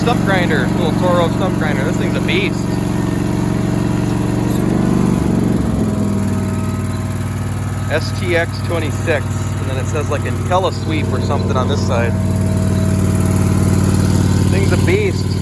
stump grinder, little Toro stump grinder. This thing's a beast. STX26, and then it says like Intelli-Sweep or something on this side. This thing's a beast.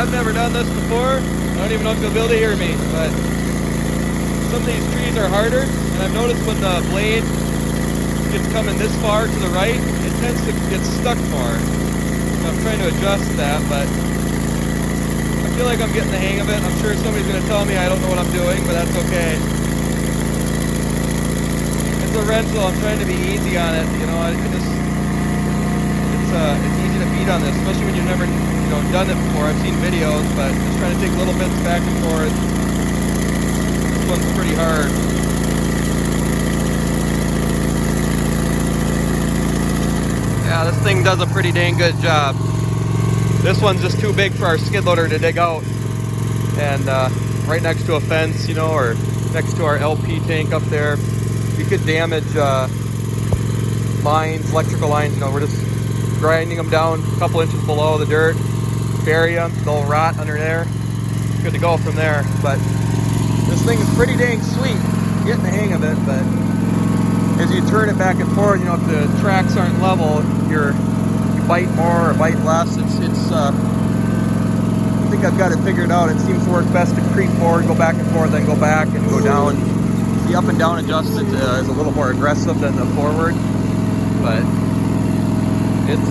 I've never done this before. I don't even know if you'll be able to hear me, but some of these trees are harder, and I've noticed when the blade gets coming this far to the right, it tends to get stuck more. So I'm trying to adjust that, but I feel like I'm getting the hang of it. I'm sure somebody's going to tell me I don't know what I'm doing, but that's okay. It's a rental. I'm trying to be easy on it. You know, it's easy to beat on this, especially when you've never done it before. I've seen videos, but just trying to take little bits back and forth. This one's pretty hard. Yeah, this thing does a pretty dang good job. This one's just too big for our skid loader to dig out. And right next to a fence, you know, or next to our LP tank up there, you could damage lines, electrical lines. You know, we're just grinding them down a couple inches below the dirt, bury them, they'll rot under there. Good to go from there. But this thing is pretty dang sweet. Getting the hang of it, but as you turn it back and forth, you know, if the tracks aren't level, you bite more or bite less. I think I've got it figured out. It seems to work best to creep forward, go back and forth, then go back and go down. The up and down adjustment is a little more aggressive than the forward, but it's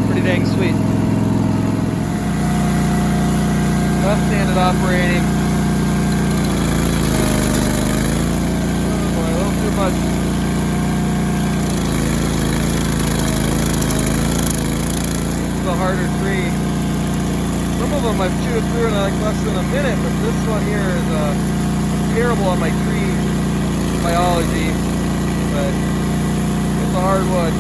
pretty dang sweet. Left-handed operating. Oh boy, a little too much. This is a harder tree. Some of them I've chewed through in like less than a minute, but this one here is terrible on my tree biology. But it's a hard wood.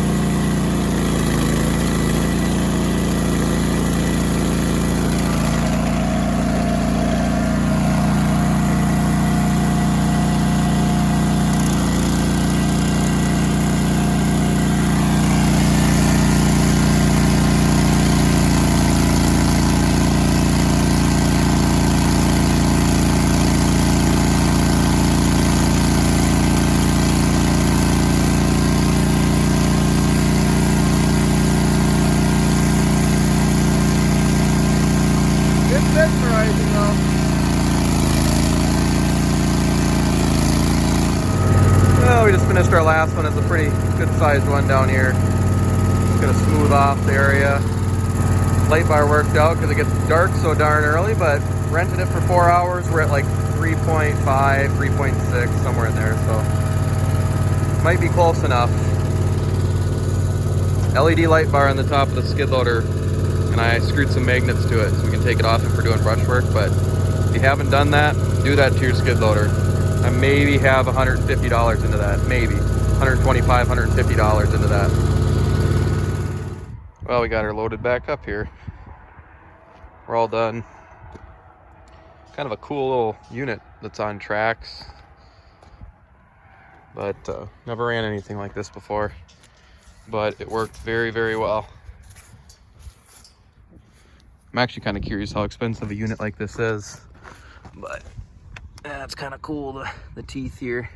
Mesmerizing though. Well, we just finished our last one. It's a pretty good sized one down here. Just gonna smooth off the area. Light bar worked out because it gets dark so darn early, but rented it for 4 hours. We're at like 3.5, 3.6, somewhere in there, so might be close enough. LED light bar on the top of the skid loader, and I screwed some magnets to it so we can take it off if we're doing brush work. But if you haven't done that, do that to your skid loader. I maybe have $150 into that, maybe $125, $150 into that. Well, we got her loaded back up here. We're all done. Kind of a cool little unit that's on tracks, but never ran anything like this before, but it worked very, very well. I'm actually kind of curious how expensive a unit like this is, but it's kind of cool, the teeth here.